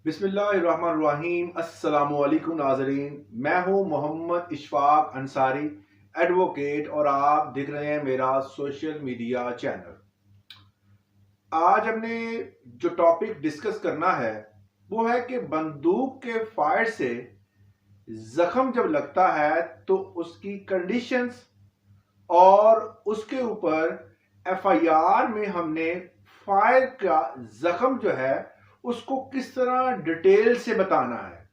बिस्मिल्लाहिर्रहमानिर्रहीम। अस्सलामुअलैकुम नाज़रीन, मैं हूं मोहम्मद इशफाक अंसारी, एडवोकेट, और आप देख रहे हैं मेरा सोशल मीडिया चैनल। आज हमने जो टॉपिक डिस्कस करना है वो है कि बंदूक के फायर से जख्म जब लगता है तो उसकी कंडीशंस और उसके ऊपर एफआईआर में हमने फायर का जख्म जो है उसको किस तरह डिटेल से बताना है।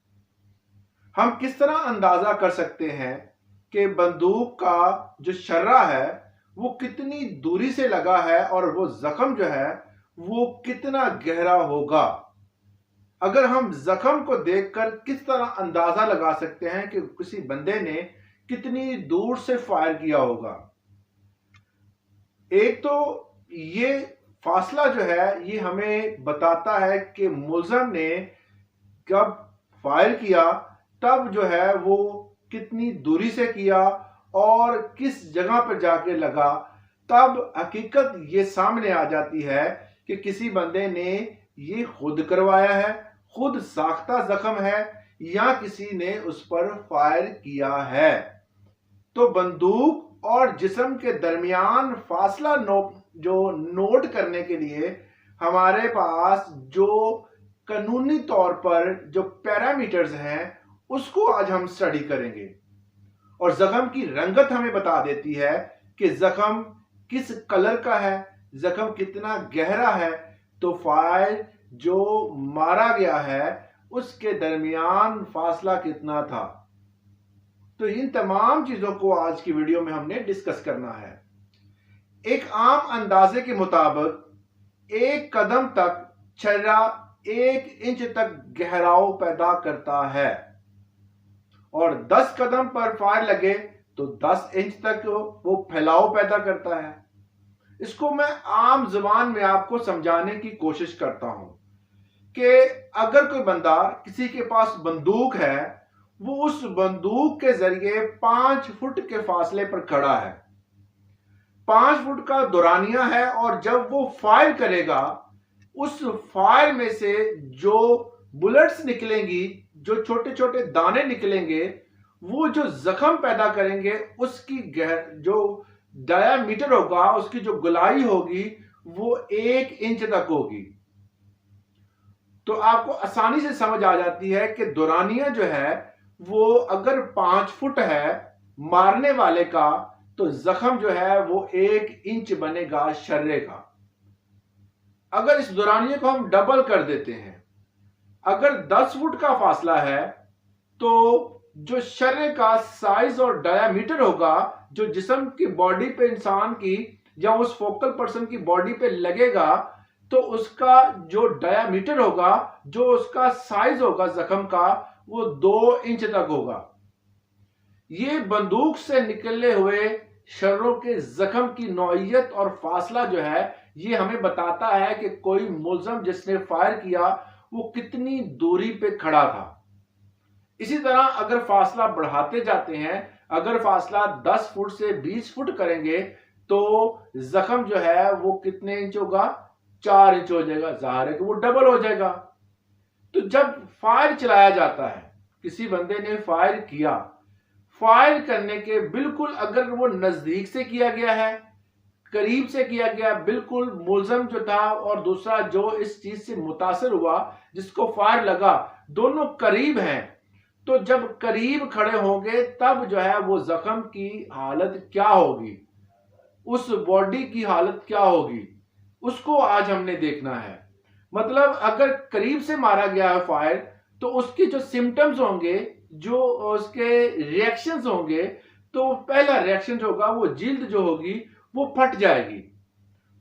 हम किस तरह अंदाजा कर सकते हैं कि बंदूक का जो शर्रा है वो कितनी दूरी से लगा है और वो जख्म जो है वो कितना गहरा होगा। अगर हम जख्म को देखकर किस तरह अंदाजा लगा सकते हैं कि किसी बंदे ने कितनी दूर से फायर किया होगा। एक तो ये फासला जो है ये हमें बताता है कि मुलजम ने कब फायर किया, तब जो है वो कितनी दूरी से किया और किस जगह पर जाके लगा। तब हकीकत ये सामने आ जाती है कि किसी बंदे ने ये खुद करवाया है, खुद साख्ता जख्म है, या किसी ने उस पर फायर किया है। तो बंदूक और जिस्म के दरमियान फासला नोट करने के लिए हमारे पास जो कानूनी तौर पर जो पैरामीटर्स हैं उसको आज हम स्टडी करेंगे। और जख्म की रंगत हमें बता देती है कि जख्म किस कलर का है, जख्म कितना गहरा है, तो फायर जो मारा गया है उसके दरमियान फासला कितना था। तो इन तमाम चीजों को आज की वीडियो में हमने डिस्कस करना है। एक आम अंदाजे के मुताबिक एक कदम तक छर्रा 1 इंच तक गहराव पैदा करता है और 10 कदम पर फायर लगे तो 10 इंच तक वो फैलाव पैदा करता है। इसको मैं आम जुबान में आपको समझाने की कोशिश करता हूं कि अगर कोई बंदा किसी के पास बंदूक है, वो उस बंदूक के जरिए 5 फुट के फासले पर खड़ा है, 5 फुट का दुरानिया है, और जब वो फायर करेगा उस फायर में से जो बुलेट्स निकलेंगी, जो छोटे छोटे दाने निकलेंगे, वो जो जख्म पैदा करेंगे उसकी जो डायामीटर होगा, उसकी जो गुलाई होगी वो 1 इंच तक होगी। तो आपको आसानी से समझ आ जाती है कि दुरानिया जो है वो अगर 5 फुट है मारने वाले का, तो जख्म जो है वो 1 इंच बनेगा शर्रे का। अगर इस दुरानिये को हम डबल कर देते हैं, अगर 10 फुट का फासला है तो जो शर्रे का साइज और डायामीटर होगा, जो जिस्म की बॉडी पे इंसान की या उस फोकल पर्सन की बॉडी पे लगेगा, तो उसका जो डायामीटर होगा, जो उसका साइज होगा जख्म का, वो 2 इंच तक होगा। ये बंदूक से निकले हुए शर्रों के जख्म की नौइयत और फासला जो है ये हमें बताता है कि कोई मुलजम जिसने फायर किया वो कितनी दूरी पे खड़ा था। इसी तरह अगर फासला बढ़ाते जाते हैं, अगर फासला 10 फुट से 20 फुट करेंगे तो जख्म जो है वो कितने इंच होगा, 4 इंच हो जाएगा। जाहिर है कि वो डबल हो जाएगा। तो जब फायर चलाया जाता है, किसी बंदे ने फायर किया, फायर करने के बिल्कुल अगर वो नजदीक से किया गया है, करीब से किया गया, बिल्कुल मुलजम जो था और दूसरा जो इस चीज से मुतासर हुआ जिसको फायर लगा, दोनों करीब हैं, तो जब करीब खड़े होंगे तब जो है वो जख्म की हालत क्या होगी, उस बॉडी की हालत क्या होगी, उसको आज हमने देखना है। मतलब अगर करीब से मारा गया है फायर, तो उसके जो सिम्टम्स होंगे, जो उसके रिएक्शंस होंगे, तो पहला रिएक्शन जो होगा वो जिल्द जो होगी वो फट जाएगी।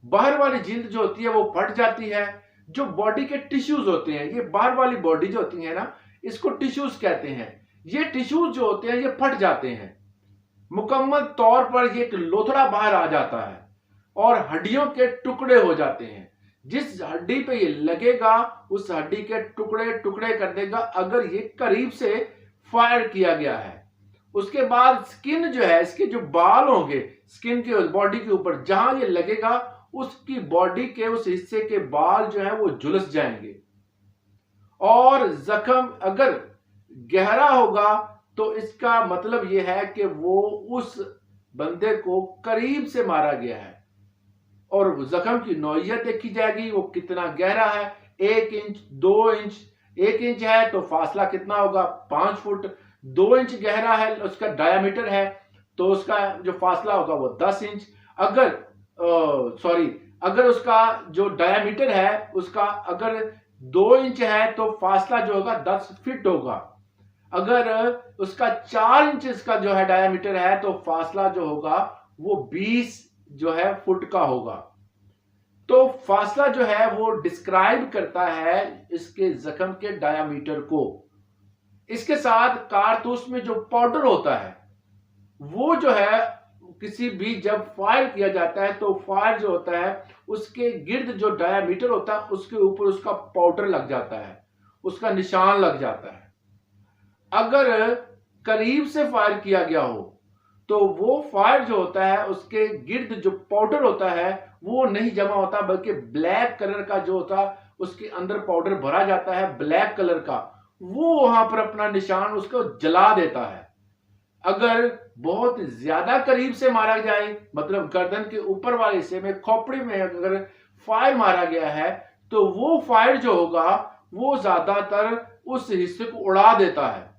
बाहर वाली जिल्द जो होती है वो फट जाती है। जो बॉडी के टिश्यूज होते हैं, ये बाहर वाली बॉडी जो होती है ना, इसको टिश्यूज कहते हैं। ये टिश्यूज जो होते हैं ये फट जाते हैं, मुकम्मल तौर पर ये एक लोथड़ा बाहर आ जाता है और हड्डियों के टुकड़े हो जाते हैं। जिस हड्डी पे ये लगेगा उस हड्डी के टुकड़े टुकड़े कर देगा अगर ये करीब से फायर किया गया है। उसके बाद स्किन जो है, इसके जो बाल होंगे स्किन के बॉडी के ऊपर, जहां ये लगेगा उसकी बॉडी के उस हिस्से के बाल जो है वो झुलस जाएंगे और जख्म अगर गहरा होगा तो इसका मतलब यह है कि वो उस बंदे को करीब से मारा गया है, और जख्म की नौइयत देखी जाएगी, वो कितना गहरा है, 1 इंच, 2 इंच। 1 इंच है तो फासला कितना होगा, 5 फुट। 2 इंच गहरा है, उसका डायामीटर है, तो उसका जो फासला होगा वो 10 इंच। अगर अगर उसका जो डायामीटर है उसका अगर 2 इंच है तो फासला जो होगा 10 फीट होगा। अगर उसका 4 इंच का जो है डायामीटर है तो फासला जो होगा वो 20 जो है फुट का होगा। तो फासला जो है वो डिस्क्राइब करता है इसके जख्म के डायामीटर को। इसके साथ कारतूस में जो पाउडर होता है वो जो है किसी भी जब फायर किया जाता है तो फायर जो होता है उसके गिर्द जो डायामीटर होता है उसके ऊपर उसका पाउडर लग जाता है, उसका निशान लग जाता है। अगर करीब से फायर किया गया हो तो वो फायर जो होता है उसके गिर्द जो पाउडर होता है वो नहीं जमा होता, बल्कि ब्लैक कलर का जो होता है उसके अंदर पाउडर भरा जाता है ब्लैक कलर का, वो वहां पर अपना निशान उसको जला देता है। अगर बहुत ज्यादा करीब से मारा जाए, मतलब गर्दन के ऊपर वाले हिस्से में, खोपड़ी में अगर फायर मारा गया है तो वो फायर जो होगा वो ज्यादातर उस हिस्से को उड़ा देता है,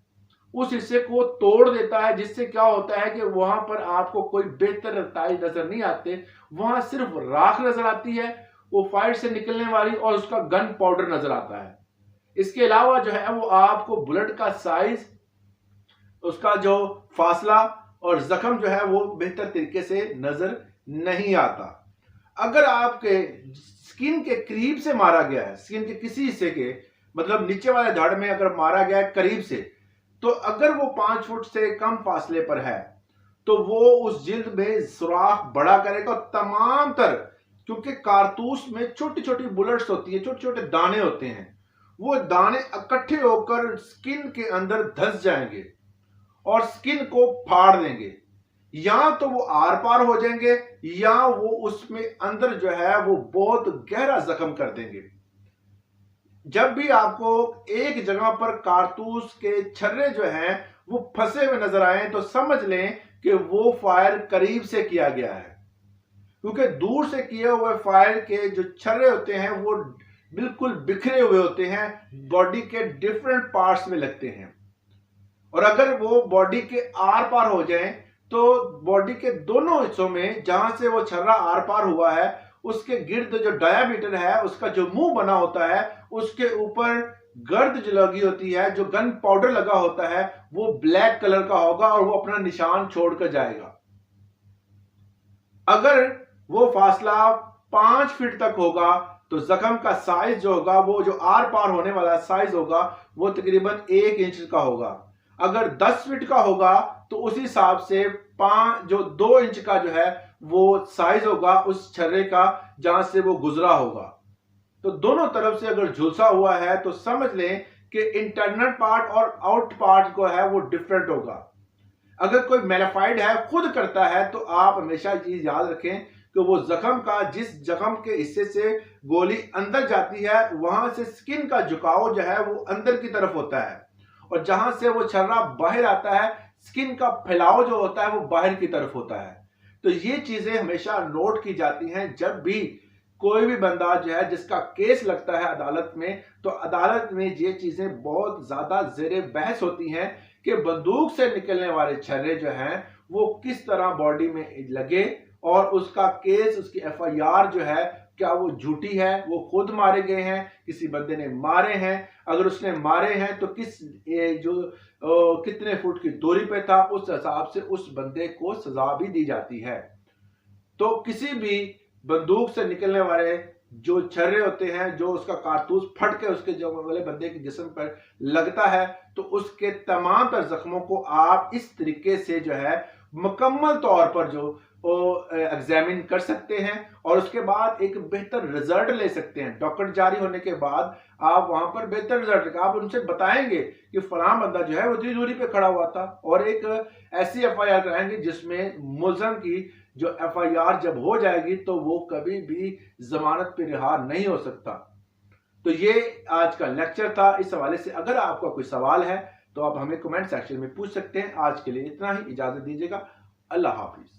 उस हिस्से को तोड़ देता है, जिससे क्या होता है कि वहां पर आपको कोई बेहतर रताई नजर नहीं आते, वहां सिर्फ राख नजर आती है वो फायर से निकलने वाली, और उसका गन पाउडर नजर आता है। इसके अलावा जो है वो आपको बुलेट का साइज, उसका जो फासला और जख्म जो है वो बेहतर तरीके से नजर नहीं आता। अगर आपके स्किन के करीब से मारा गया है, स्किन के किसी हिस्से के, मतलब नीचे वाले धड़ में अगर मारा गया है करीब से, तो अगर वो 5 फुट से कम फासले पर है तो वो उस जिल्द में सुराख बड़ा करेगा तमाम तर, क्योंकि कारतूस में छोटी छोटी बुलेट्स होती है, छोटे छोटे दाने होते हैं, वो दाने इकट्ठे होकर स्किन के अंदर धंस जाएंगे और स्किन को फाड़ देंगे, या तो वो आर पार हो जाएंगे या वो उसमें अंदर जो है वो बहुत गहरा जख्म कर देंगे। जब भी आपको एक जगह पर कारतूस के छर्रे जो हैं वो फंसे हुए नजर आए तो समझ लें कि वो फायर करीब से किया गया है, क्योंकि दूर से किए हुए फायर के जो छर्रे होते हैं वो बिल्कुल बिखरे हुए होते हैं, बॉडी के डिफरेंट पार्ट्स में लगते हैं, और अगर वो बॉडी के आर पार हो जाएं तो बॉडी के दोनों हिस्सों में जहां से वो छर्रा आर पार हुआ है उसके गिर्द जो डायामीटर है, उसका जो मुंह बना होता है, उसके ऊपर गर्द जो लगी होती है, जो गन पाउडर लगा होता है, वो ब्लैक कलर का होगा और वो अपना निशान छोड़कर जाएगा। अगर वो फासला 5 फीट तक होगा तो जख्म का साइज जो होगा, वो जो आर पार होने वाला साइज होगा, वो तकरीबन 1 इंच का होगा। अगर 10 फीट का होगा तो उस हिसाब से 2 इंच का जो है वो साइज होगा उस छर्रे का जहां से वो गुजरा होगा। तो दोनों तरफ से अगर झुलसा हुआ है तो समझ लें कि इंटरनल पार्ट और आउट पार्ट जो है वो डिफरेंट होगा। अगर कोई मैलिफाइड है, खुद करता है, तो आप हमेशा चीज याद रखें कि वो जख्म का, जिस जख्म के हिस्से से गोली अंदर जाती है वहां से स्किन का झुकाव जो है वो अंदर की तरफ होता है, और जहां से वो छर्रा बाहर आता है स्किन का फैलाव जो होता है वो बाहर की तरफ होता है। तो ये चीजें हमेशा नोट की जाती हैं जब भी कोई भी बंदा जो है जिसका केस लगता है अदालत में, तो अदालत में ये चीजें बहुत ज्यादा जेरे बहस होती हैं कि बंदूक से निकलने वाले छर्रे जो हैं वो किस तरह बॉडी में लगे, और उसका केस, उसकी एफआईआर जो है क्या वो झूठी है, वो खुद मारे गए हैं, किसी बंदे ने मारे हैं, अगर उसने मारे हैं तो कितने फुट की दूरी पे था, उस हिसाब से उस बंदे को सजा भी दी जाती है। तो किसी भी बंदूक से निकलने वाले जो छर्रे होते हैं, जो उसका कारतूस फट के उसके जो वाले बंदे के जिस्म पर लगता है, तो उसके तमाम तर जख्मों को आप इस तरीके से जो है मुकम्मल तौर पर जो एग्जामिन कर सकते हैं, और उसके बाद एक बेहतर रिजल्ट ले सकते हैं। डॉक्टर जारी होने के बाद आप वहां पर बेहतर रिजल्ट, आप उनसे बताएंगे कि फलां बंदा जो है वो इतनी दूरी पे खड़ा हुआ था, और एक ऐसी एफआईआर कराएंगे जिसमें मुलजम की जो एफआईआर जब हो जाएगी तो वो कभी भी जमानत पे रिहा नहीं हो सकता। तो ये आज का लेक्चर था। इस हवाले से अगर आपका कोई सवाल है तो आप हमें कमेंट सेक्शन में पूछ सकते हैं। आज के लिए इतना ही, इजाजत दीजिएगा। अल्लाह हाफिज।